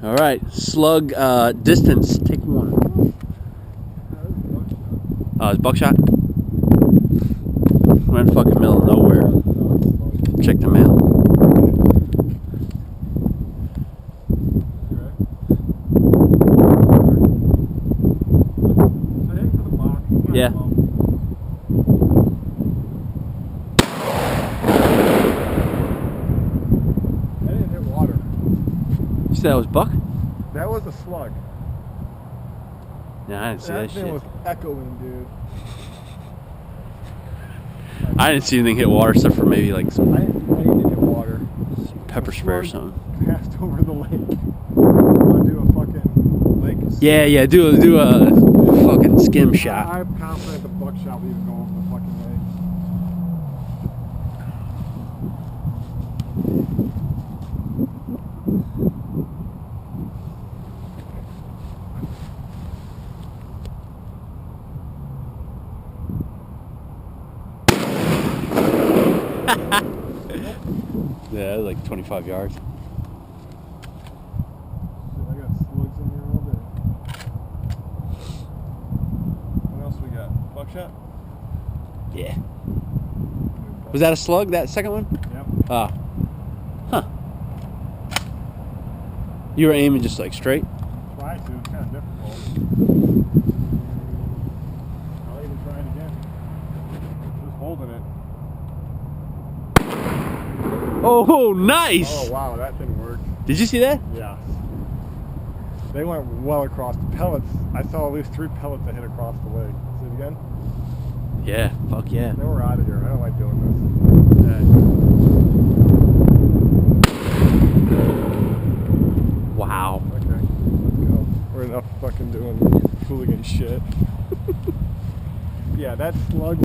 All right, slug distance. Take one. Oh, it's buckshot. We're in the fucking middle of nowhere. Check the mail. Yeah. That didn't hit water. You said that was buck? That was a slug. Yeah, I didn't see that thing shit. was echoing, dude. I didn't see anything hit water except for maybe like some I didn't hit water. pepper spray or something. Passed over the lake. Want to do a fucking lake? Yeah. Do a fucking skim shot. I'm confident the buckshot will even go over the fucking lake. Yeah, like 25 yards. I got slugs in here all day. What else we got? Buckshot? Yeah. Was that a slug, that second one? Yep. Ah. Huh. You were aiming just like straight? Try to. It's kind of difficult. I'll even try it again. Just holding it. Oh, nice! Oh, wow. That didn't work. Did you see that? Yeah. They went well across the pellets. I saw at least 3 pellets that hit across the leg. See it again? Yeah, fuck yeah. Then we're out of here. I don't like doing this. Wow. Okay, let's go. We're enough fucking doing hooligan shit. Yeah, that slug.